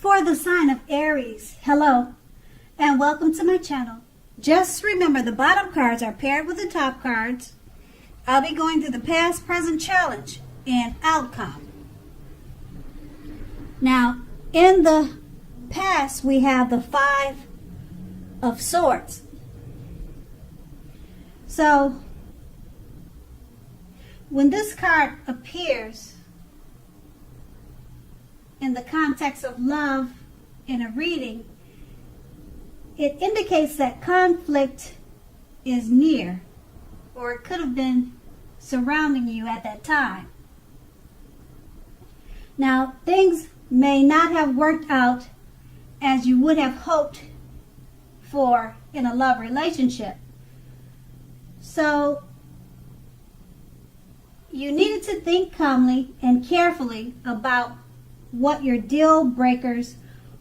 For the sign of Aries, hello, and welcome to my channel. Just remember the bottom cards are paired with the top cards. I'll be going through the past, present, challenge, and outcome. Now, in the past, we have the Five of Swords. So, when this card appears in the context of love in a reading, it indicates that conflict is near, or it could have been surrounding you at that time. Now, things may not have worked out as you would have hoped for in a love relationship. So, you needed to think calmly and carefully about what your deal breakers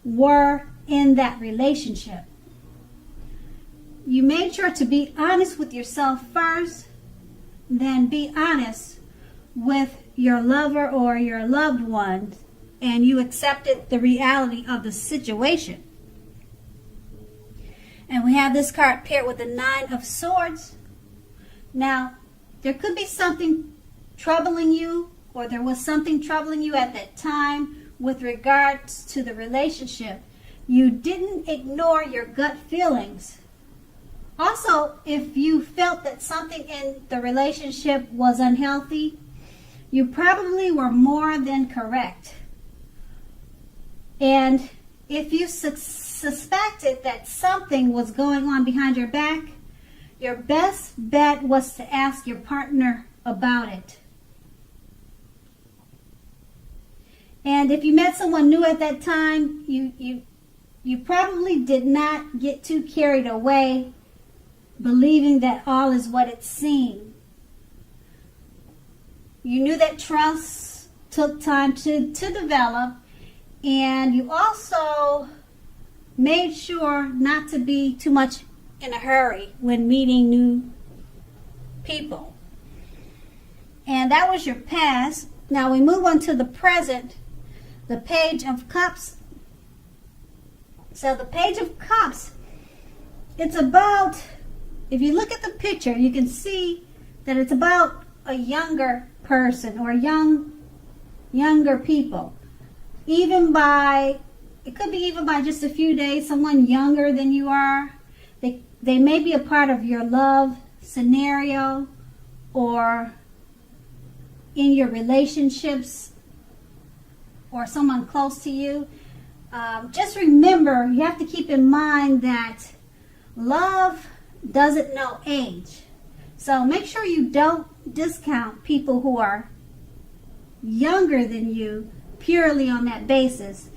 were in that relationship. You made sure to be honest with yourself first, then be honest with your lover or your loved one, and you accepted the reality of the situation. And we have this card paired with the Nine of Swords. Now, there could be something troubling you, or there was something troubling you at that time with regards to the relationship. You didn't ignore your gut feelings. Also, if you felt that something in the relationship was unhealthy, you probably were more than correct. And if you suspected that something was going on behind your back, your best bet was to ask your partner about it. And if you met someone new at that time, you probably did not get too carried away believing that all is what it seemed. You knew that trust took time to develop, and you also made sure not to be too much in a hurry when meeting new people. And that was your past. Now we move on to the present. The Page of Cups. So the Page of Cups, it's about, if you look at the picture, you can see that it's about a younger person or younger people. It could be even by just a few days, someone younger than you are. They may be a part of your love scenario or in your relationships, or someone close to you. Just remember, you have to keep in mind that love doesn't know age. So make sure you don't discount people who are younger than you purely on that basis.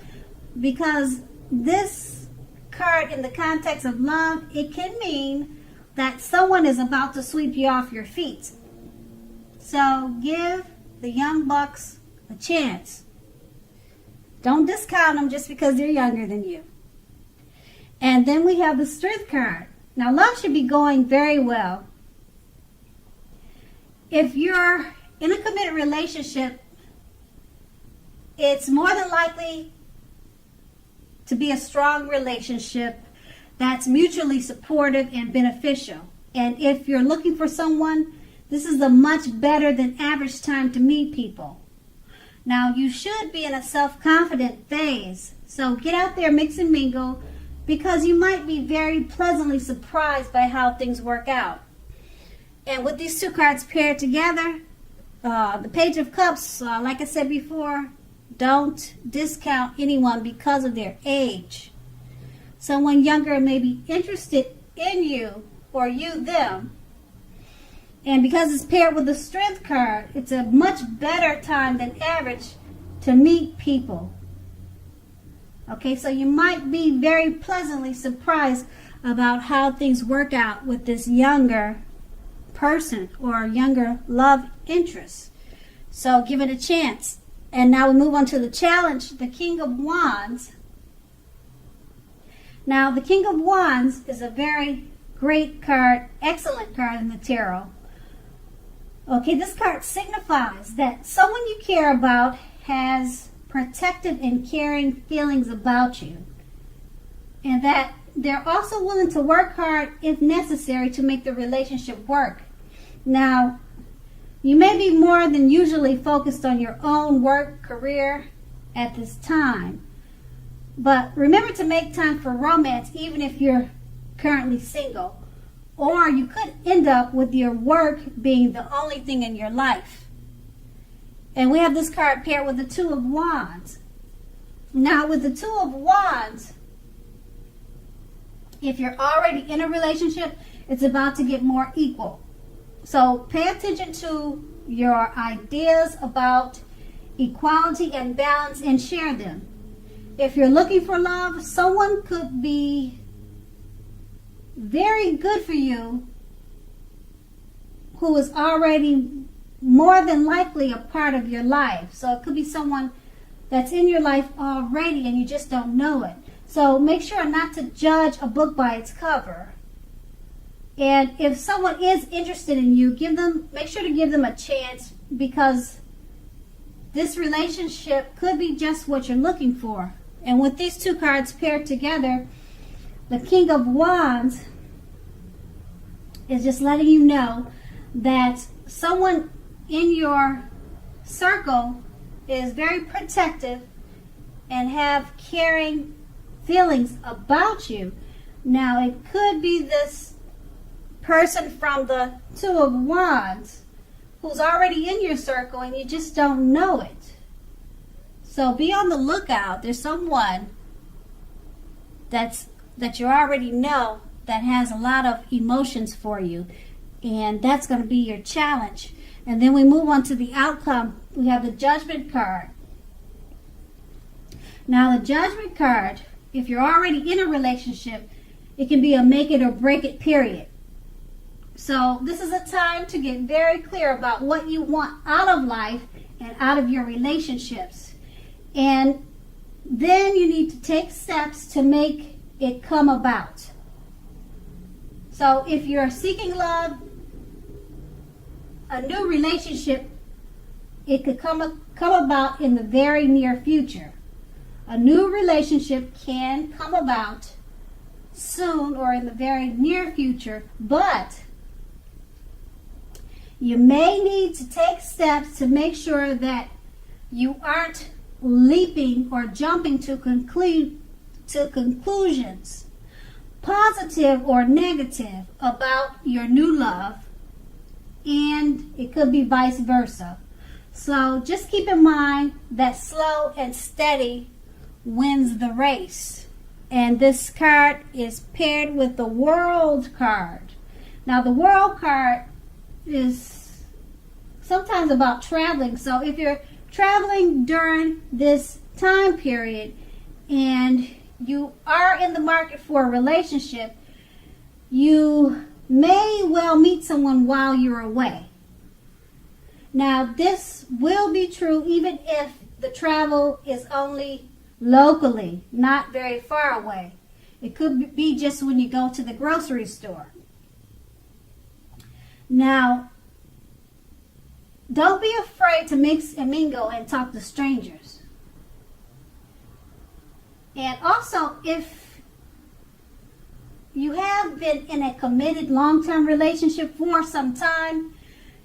Because this card in the context of love, it can mean that someone is about to sweep you off your feet. So give the young bucks a chance. Don't discount them just because they're younger than you. And then we have the Strength card. Now, love should be going very well. If you're in a committed relationship, it's more than likely to be a strong relationship that's mutually supportive and beneficial. And if you're looking for someone, this is a much better than average time to meet people. Now, you should be in a self-confident phase. So get out there, mix and mingle, because you might be very pleasantly surprised by how things work out. And with these two cards paired together, the Page of Cups, like I said before, don't discount anyone because of their age. Someone younger may be interested in you, or you them. And because it's paired with the Strength card, it's a much better time than average to meet people. Okay, so you might be very pleasantly surprised about how things work out with this younger person or younger love interest. So give it a chance. And now we move on to the challenge, the King of Wands. Now, the King of Wands is a very great card, excellent card in the tarot. Okay, this card signifies that someone you care about has protective and caring feelings about you. And that they're also willing to work hard if necessary to make the relationship work. Now, you may be more than usually focused on your own work, career at this time. But remember to make time for romance even if you're currently single. Or you could end up with your work being the only thing in your life. And we have this card paired with the Two of Wands. Now with the Two of Wands, if you're already in a relationship, it's about to get more equal. So pay attention to your ideas about equality and balance and share them. If you're looking for love, someone could be very good for you who is already more than likely a part of your life. So it could be someone that's in your life already and you just don't know it. So make sure not to judge a book by its cover. And if someone is interested in you, make sure to give them a chance, because this relationship could be just what you're looking for. And with these two cards paired together, the King of Wands is just letting you know that someone in your circle is very protective and have caring feelings about you. Now, it could be this person from the Two of Wands who's already in your circle and you just don't know it. So be on the lookout. There's someone that you already know that has a lot of emotions for you, and that's going to be your challenge. And then we move on to the outcome. We have the Judgment card. Now the Judgment card, if you're already in a relationship, it can be a make it or break it period. So this is a time to get very clear about what you want out of life and out of your relationships. And then you need to take steps to make it come about. So if you're seeking love, a new relationship, it could come about in the very near future. A new relationship can come about soon or in the very near future, but you may need to take steps to make sure that you aren't leaping or jumping to conclusions, positive or negative, about your new love, and it could be vice versa. So just keep in mind that slow and steady wins the race. And this card is paired with the World card. Now the World card is sometimes about traveling. So if you're traveling during this time period and you are in the market for a relationship, you may well meet someone while you're away. Now this will be true even if the travel is only locally, not very far away. It could be just when you go to the grocery store. Now, don't be afraid to mix and mingle and talk to strangers. And also, if you have been in a committed long-term relationship for some time,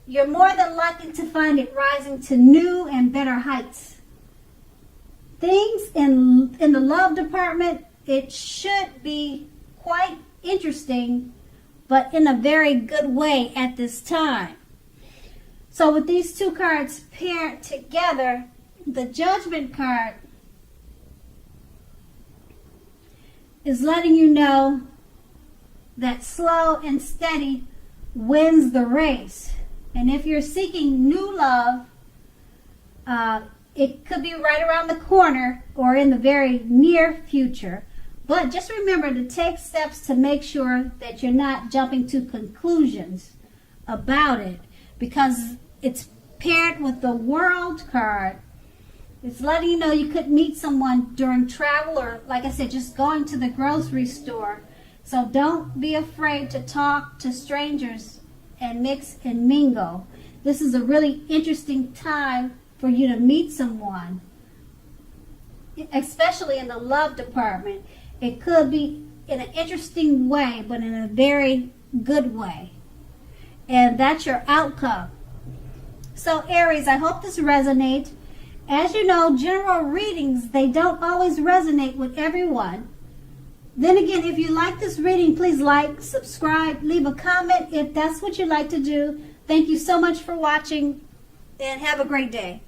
you're more than likely to find it rising to new and better heights. Things in the love department, it should be quite interesting, but in a very good way at this time. So with these two cards paired together, the Judgment card is letting you know that slow and steady wins the race. And if you're seeking new love, it could be right around the corner or in the very near future. But just remember to take steps to make sure that you're not jumping to conclusions about it, because it's paired with the World card. It's letting you know you could meet someone during travel or, like I said, just going to the grocery store. So don't be afraid to talk to strangers and mix and mingle. This is a really interesting time for you to meet someone. especially in the love department. It could be in an interesting way, but in a very good way. And that's your outcome. So Aries, I hope this resonates. As you know, general readings, they don't always resonate with everyone. Then again, if you like this reading, please like, subscribe, leave a comment if that's what you like to do. Thank you so much for watching, and have a great day.